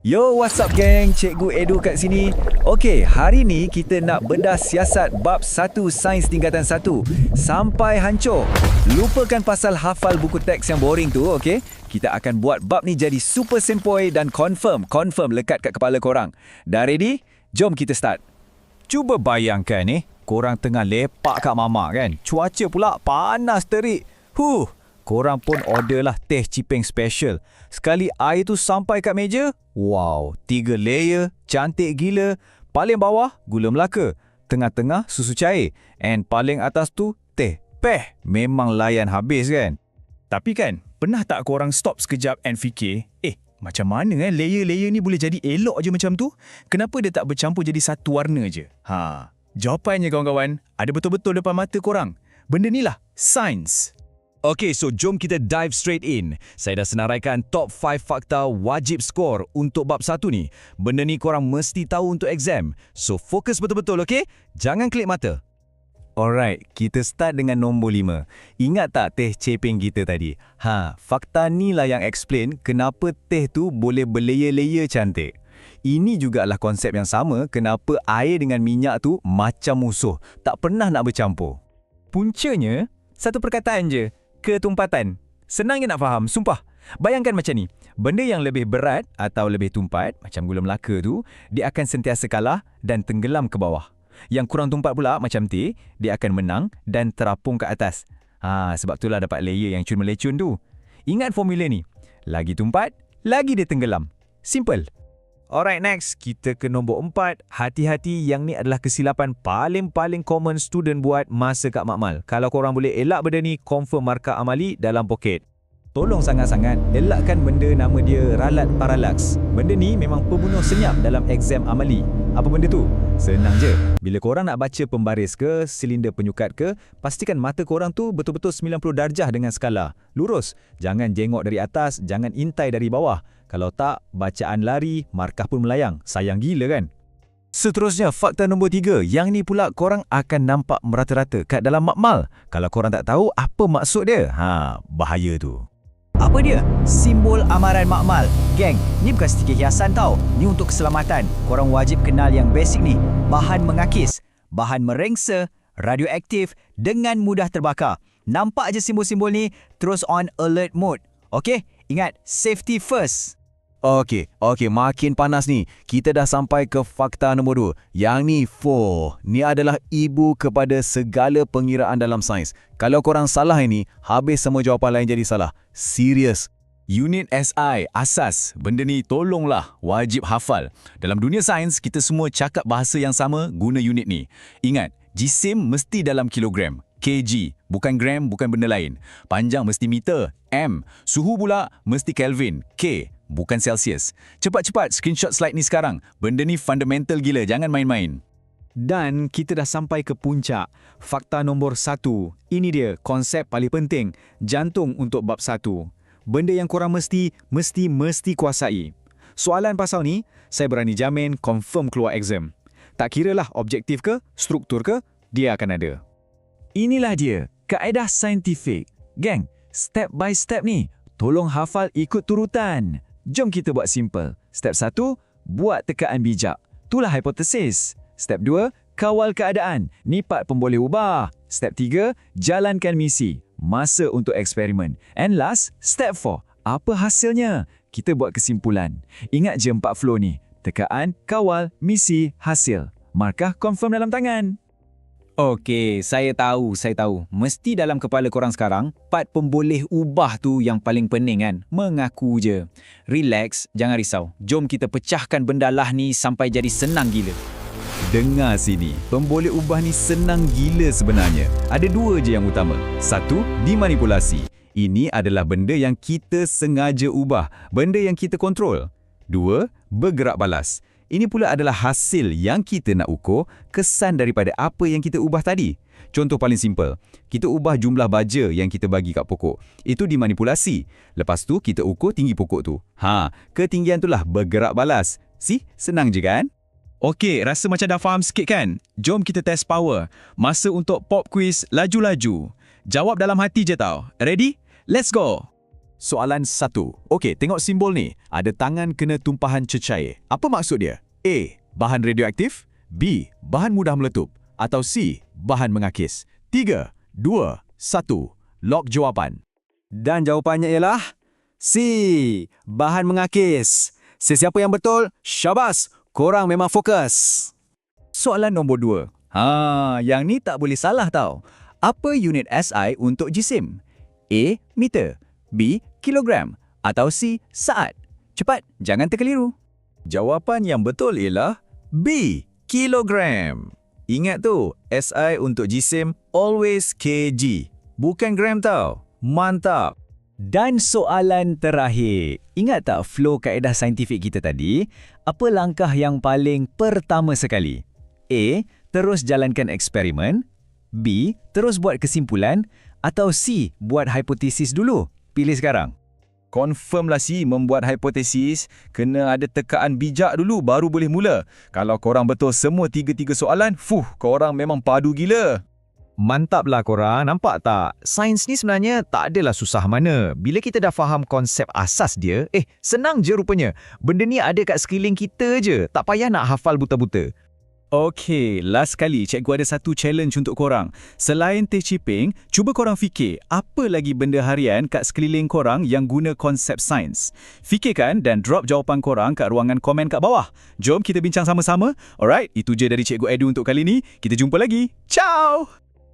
Yo, what's up geng? Cikgu Edu kat sini. Okey, hari ni kita nak bedah siasat bab 1 Sains Tingkatan 1 sampai hancur. Lupakan pasal hafal buku teks yang boring tu, okey? Kita akan buat bab ni jadi super sempoi dan confirm lekat kat kepala korang. Dah ready? Jom kita start. Cuba bayangkan korang tengah lepak kat mamak kan. Cuaca pula panas terik. Korang pun order lah teh cipeng special. Sekali air tu sampai kat meja, wow, 3 layer, cantik gila. Paling bawah, gula Melaka. Tengah-tengah, susu cair. And paling atas tu, teh. Memang layan habis kan? Tapi kan, pernah tak korang stop sekejap and fikir, macam mana layer-layer ni boleh jadi elok je macam tu? Kenapa dia tak bercampur jadi satu warna je? Jawapannya kawan-kawan, ada betul-betul depan mata korang. Benda ni lah, sains. Okay, so jom kita dive straight in. Saya dah senaraikan top 5 fakta wajib skor untuk bab 1 ni. Benda ni korang mesti tahu untuk exam. So fokus betul-betul, okay? Jangan klik mata. Alright, kita start dengan nombor 5. Ingat tak teh cepeng kita tadi? Fakta ni lah yang explain kenapa teh tu boleh berlayer-layer cantik. Ini jugalah konsep yang sama kenapa air dengan minyak tu macam musuh. Tak pernah nak bercampur. Puncanya, satu perkataan je. Ketumpatan. Senang je nak faham, sumpah. Bayangkan macam ni, benda yang lebih berat atau lebih tumpat, macam gula Melaka tu, dia akan sentiasa kalah dan tenggelam ke bawah. Yang kurang tumpat pula, macam teh, dia akan menang dan terapung ke atas. Sebab itulah dapat layer yang cun melecun tu. Ingat formula ni, lagi tumpat, lagi dia tenggelam. Simple. Alright, next, kita ke nombor 4. Hati-hati, yang ni adalah kesilapan paling common student buat masa kat makmal. Kalau korang boleh elak benda ni, confirm markah amali dalam poket. Tolong sangat-sangat, elakkan benda nama dia ralat parallax. Benda ni memang pembunuh senyap dalam exam amali. Apa benda tu? Senang je. Bila korang nak baca pembaris ke, silinder penyukat ke, pastikan mata korang tu betul-betul 90 darjah dengan skala. Lurus. Jangan jengok dari atas, jangan intai dari bawah. Kalau tak, bacaan lari, markah pun melayang. Sayang gila kan? Seterusnya, fakta nombor 3. Yang ni pula korang akan nampak merata-rata kat dalam makmal. Kalau korang tak tahu apa maksud dia, bahaya tu. Apa dia? Simbol amaran makmal. Geng, ni bukan stiker hiasan tau. Ni untuk keselamatan. Korang wajib kenal yang basic ni. Bahan mengakis, bahan merengsa, radioaktif, dengan mudah terbakar. Nampak je simbol-simbol ni, terus on alert mode. Okey? Ingat, safety first. Okey, makin panas ni. Kita dah sampai ke fakta nombor 2. Yang ni, ni adalah ibu kepada segala pengiraan dalam sains. Kalau korang salah ini, habis semua jawapan lain jadi salah. Serius. Unit SI, asas. Benda ni tolonglah, wajib hafal. Dalam dunia sains, kita semua cakap bahasa yang sama guna unit ni. Ingat, jisim mesti dalam kilogram. kg, bukan gram, bukan benda lain. Panjang mesti meter, m. Suhu pula mesti Kelvin, K, bukan Celsius. Cepat-cepat screenshot slide ni sekarang. Benda ni fundamental gila, jangan main-main. Dan kita dah sampai ke puncak. Fakta nombor 1. Ini dia konsep paling penting, jantung untuk bab 1. Benda yang korang mesti kuasai. Soalan pasal ni, saya berani jamin confirm keluar exam. Tak kiralah objektif ke, struktur ke, dia akan ada. Inilah dia, kaedah saintifik. Geng, step by step ni, tolong hafal ikut turutan. Jom kita buat simple. Step 1, buat tekaan bijak. Itulah hipotesis. Step 2, kawal keadaan. Ni part pun boleh ubah. Step 3, jalankan misi. Masa untuk eksperimen. And last, step 4, apa hasilnya? Kita buat kesimpulan. Ingat je 4 flow ni. Tekaan, kawal, misi, hasil. Markah confirm dalam tangan. Okey, saya tahu. Mesti dalam kepala korang sekarang, part pun boleh ubah tu yang paling pening kan? Mengaku je. Relax, jangan risau. Jom kita pecahkan benda lah ni sampai jadi senang gila. Dengar sini, pemboleh ubah ni senang gila sebenarnya. Ada 2 je yang utama. 1, dimanipulasi. Ini adalah benda yang kita sengaja ubah. Benda yang kita kontrol. 2, bergerak balas. Ini pula adalah hasil yang kita nak ukur kesan daripada apa yang kita ubah tadi. Contoh paling simple, kita ubah jumlah baja yang kita bagi kat pokok. Itu dimanipulasi. Lepas tu kita ukur tinggi pokok tu. Ketinggian itulah bergerak balas. Senang je kan? Okey, rasa macam dah faham sikit kan? Jom kita test power. Masa untuk pop quiz laju-laju. Jawab dalam hati je tau. Ready? Let's go! Soalan 1. Okey, tengok simbol ni. Ada tangan kena tumpahan cecair. Apa maksud dia? A. Bahan radioaktif. B. Bahan mudah meletup. Atau C. Bahan mengakis. 3, 2, 1. Lock jawapan. Dan jawapannya ialah C. Bahan mengakis. Sesiapa yang betul, syabas, korang memang fokus. Soalan nombor 2. Yang ni tak boleh salah tau. Apa unit SI untuk jisim? A. Meter. B. Kilogram. Atau C. Saat. Cepat, jangan terkeliru. Jawapan yang betul ialah B. Kilogram. Ingat tu, SI untuk jisim always kg. Bukan gram tau. Mantap. Dan soalan terakhir. Ingat tak flow kaedah saintifik kita tadi? Apa langkah yang paling pertama sekali? A. Terus jalankan eksperimen. B. Terus buat kesimpulan. Atau C. Buat hipotesis dulu. Pilih sekarang. Confirm lah si membuat hipotesis, kena ada tekaan bijak dulu baru boleh mula. Kalau korang betul semua 3 soalan, korang memang padu gila. Mantaplah korang, nampak tak? Sains ni sebenarnya tak adalah susah mana. Bila kita dah faham konsep asas dia, senang je rupanya. Benda ni ada kat sekeliling kita je, tak payah nak hafal buta-buta. Okey, last kali cikgu ada satu challenge untuk korang. Selain teh ciping, cuba korang fikir apa lagi benda harian kat sekeliling korang yang guna konsep sains. Fikirkan dan drop jawapan korang kat ruangan komen kat bawah. Jom kita bincang sama-sama. Alright, itu je dari Cikgu Edu untuk kali ni. Kita jumpa lagi. Ciao!